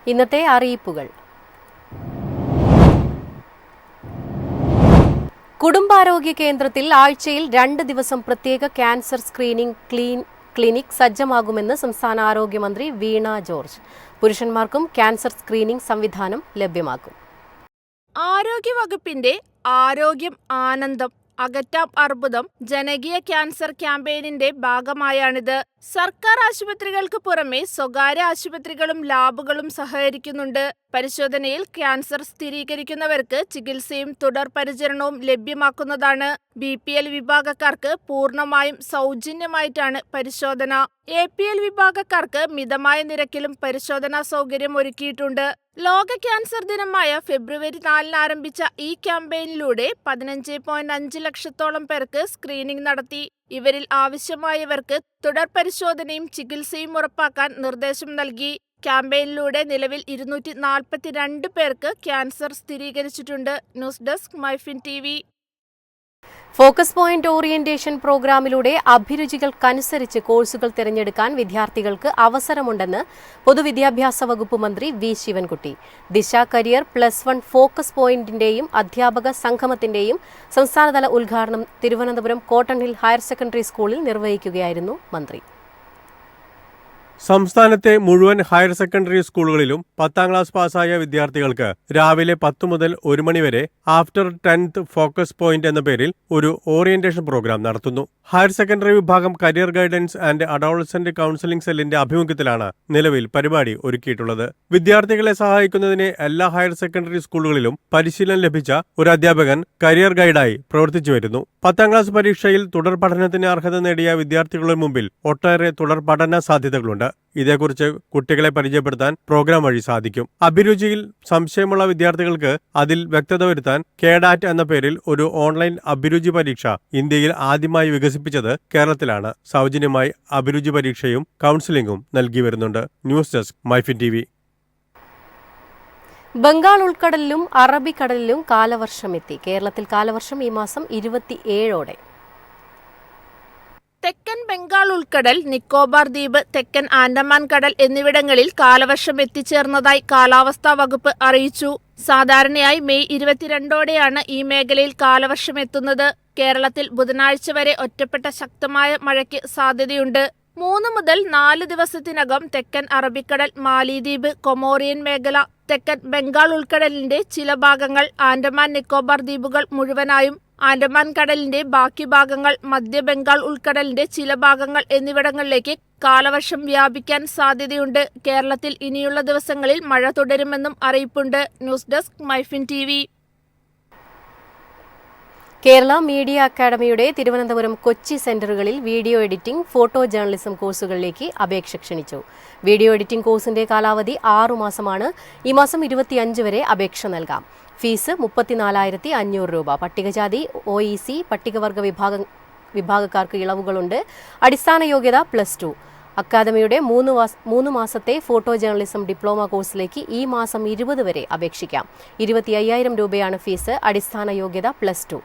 ഇന്നത്തെ അറിയിപ്പുകൾ. കുടുംബാരോഗ്യ കേന്ദ്രത്തിൽ ആഴ്ചയിൽ 2 ദിവസം പ്രത്യേക ക്യാൻസർ സ്ക്രീനിംഗ് ക്ലിനിക് സജ്ജമാകുമെന്ന് സംസ്ഥാന ആരോഗ്യമന്ത്രി വീണ ജോർജ്. പുരുഷന്മാർക്കും ക്യാൻസർ സ്ക്രീനിംഗ് സംവിധാനം ലഭ്യമാക്കും. ആരോഗ്യവകുപ്പിന്റെ ആരോഗ്യം ആനന്ദം അകറ്റാം അർബുദം ജനകീയ ക്യാൻസർ ക്യാമ്പയിനിന്റെ ഭാഗമായാണിത്. സർക്കാർ ആശുപത്രികൾക്ക് പുറമെ സ്വകാര്യ ആശുപത്രികളും ലാബുകളും സഹകരിക്കുന്നുണ്ട്. പരിശോധനയിൽ ക്യാൻസർ സ്ഥിരീകരിക്കുന്നവർക്ക് ചികിത്സയും തുടർ പരിചരണവും ലഭ്യമാക്കുന്നതാണ്. BPL വിഭാഗക്കാർക്ക് പൂർണ്ണമായും സൗജന്യമായിട്ടാണ് പരിശോധന. APL വിഭാഗക്കാർക്ക് മിതമായ നിരക്കിലും പരിശോധനാ സൗകര്യം ഒരുക്കിയിട്ടുണ്ട്. ലോക ക്യാൻസർ ദിനമായ ഫെബ്രുവരി 4 ആരംഭിച്ച ഈ ക്യാമ്പയിനിലൂടെ 15.5 ലക്ഷത്തോളം പേർക്ക് സ്ക്രീനിംഗ് നടത്തി. ഇവരിൽ ആവശ്യമായവർക്ക് തുടർ പരിശോധനയും ചികിത്സയും ഉറപ്പാക്കാൻ നിർദ്ദേശം നൽകി. ക്യാമ്പയിനിലൂടെ നിലവിൽ 242 പേർക്ക് ക്യാൻസർ സ്ഥിരീകരിച്ചിട്ടുണ്ട്. News desk MyFin TV. Focus point orientation പ്രോഗ്രാമിലൂടെ അഭിരുചികൾക്കനുസരിച്ച് കോഴ്സുകൾ തിരഞ്ഞെടുക്കാൻ വിദ്യാർത്ഥികൾക്ക് അവസരമുണ്ടെന്ന് പൊതുവിദ്യാഭ്യാസ വകുപ്പ് മന്ത്രി വി ശിവൻകുട്ടി. ദിശ കരിയർ +1 ഫോക്കസ് പോയിന്റിന്റെയും അധ്യാപക സംഗമത്തിന്റെയും സംസ്ഥാനതല ഉദ്ഘാടനം Thiruvananthapuram cotton hill higher secondary സ്കൂളിൽ നിർവഹിക്കുകയായിരുന്നു മന്ത്രി. സംസ്ഥാനത്തെ മുഴുവൻ ഹയർ സെക്കൻഡറി സ്കൂളുകളിലും 10ാം ക്ലാസ് പാസ്സായ വിദ്യാർത്ഥികൾക്ക് രാവിലെ 10 മുതൽ 1 മണി വരെ ആഫ്റ്റർ 10th ഫോക്കസ് പോയിന്റ് എന്ന പേരിൽ ഒരു ഓറിയന്റേഷൻ പ്രോഗ്രാം നടത്തുന്നു. ഹയർ സെക്കൻഡറി വിഭാഗം career guidance and adolescent counselling സെല്ലിന്റെ ആഭിമുഖ്യത്തിലാണ് നിലവിൽ പരിപാടി ഒരുക്കിയിട്ടുള്ളത്. വിദ്യാർത്ഥികളെ സഹായിക്കുന്നതിന് എല്ലാ ഹയർ സെക്കൻഡറി സ്കൂളുകളിലും പരിശീലനം ലഭിച്ച ഒരു അധ്യാപകൻ കരിയർ ഗൈഡായി പ്രവർത്തിച്ചു വരുന്നു. 10ാം ക്ലാസ് പരീക്ഷയിൽ തുടർ പഠനത്തിന് അർഹത നേടിയ വിദ്യാർത്ഥികളുടെ മുമ്പിൽ ഒട്ടേറെ തുടർ പഠന സാധ്യതകളുണ്ട്. ഇതേക്കുറിച്ച് കുട്ടികളെ പരിചയപ്പെടുത്താൻ പ്രോഗ്രാം വഴി സാധിക്കും. അഭിരുചിയിൽ സംശയമുള്ള വിദ്യാർത്ഥികൾക്ക് അതിൽ വ്യക്തത വരുത്താൻ KDAT എന്ന പേരിൽ ഒരു ഓൺലൈൻ അഭിരുചി പരീക്ഷ ഇന്ത്യയിൽ ആദ്യമായി വികസിപ്പിച്ചത് കേരളത്തിലാണ്. സൗജന്യമായി അഭിരുചി പരീക്ഷയും കൗൺസിലിംഗും നൽകി വരുന്നുണ്ട്. News desk MyFin TV. Bengal ഉൾക്കടലിലും അറബിക്കടലിലും കാലവർഷമെത്തി. കേരളത്തിൽ കാലവർഷം ഈ മാസം 27ഓടെ. തെക്കൻ ബംഗാൾ ഉൾക്കടൽ, നിക്കോബാർ ദ്വീപ്, തെക്കൻ ആൻഡമാൻ കടൽ എന്നിവിടങ്ങളിൽ കാലവർഷം എത്തിച്ചേർന്നതായി കാലാവസ്ഥാ വകുപ്പ് അറിയിച്ചു. സാധാരണയായി മെയ് 22ഓടെയാണ് ഈ മേഖലയിൽ കാലവർഷം എത്തുന്നത്. കേരളത്തിൽ ബുധനാഴ്ച വരെ ഒറ്റപ്പെട്ട ശക്തമായ മഴയ്ക്ക് സാധ്യതയുണ്ട്. 3 മുതൽ 4 ദിവസത്തിനകം തെക്കൻ അറബിക്കടൽ, മാലിദ്വീപ്, കൊമോറിയൻ മേഖല, തെക്കൻ ബംഗാൾ ഉൾക്കടലിന്റെ ചില ഭാഗങ്ങൾ, ആൻഡമാൻ നിക്കോബാർ ദ്വീപുകൾ മുഴുവനായും, ആൻഡമാൻ കടലിന്റെ ബാക്കി ഭാഗങ്ങൾ, മധ്യ ബംഗാൾ ഉൾക്കടലിന്റെ ചില ഭാഗങ്ങൾ എന്നിവിടങ്ങളിലേക്ക് കാലവർഷം വ്യാപിക്കാൻ സാധ്യതയുണ്ട്. കേരളത്തിൽ ഇനിയുള്ള ദിവസങ്ങളിൽ മഴ തുടരുമെന്നും അറിയിപ്പുണ്ട്. News desk MyFin TV. Kerala media അക്കാദമിയുടെ തിരുവനന്തപുരം, കൊച്ചി സെന്ററുകളിൽ വീഡിയോ എഡിറ്റിംഗ്, ഫോട്ടോ ജേർണലിസം കോഴ്സുകളിലേക്ക് അപേക്ഷ ക്ഷണിച്ചു. വീഡിയോ എഡിറ്റിംഗ് കോഴ്സിന്റെ കാലാവധി 6 മാസമാണ്. ഈ മാസം 25 വരെ അപേക്ഷ നൽകാം. ഫീസ് 34,500 രൂപ. പട്ടികജാതി, OEC, പട്ടികവർഗ വിഭാഗക്കാർക്ക് ഇളവുകളുണ്ട്. അടിസ്ഥാന യോഗ്യത +2. അക്കാദമിയുടെ 3 മാസത്തെ ഫോട്ടോ ജേർണലിസം ഡിപ്ലോമ കോഴ്സിലേക്ക് ഈ മാസം 20 വരെ അപേക്ഷിക്കാം. 25,000 രൂപയാണ് ഫീസ്. അടിസ്ഥാന യോഗ്യത +2.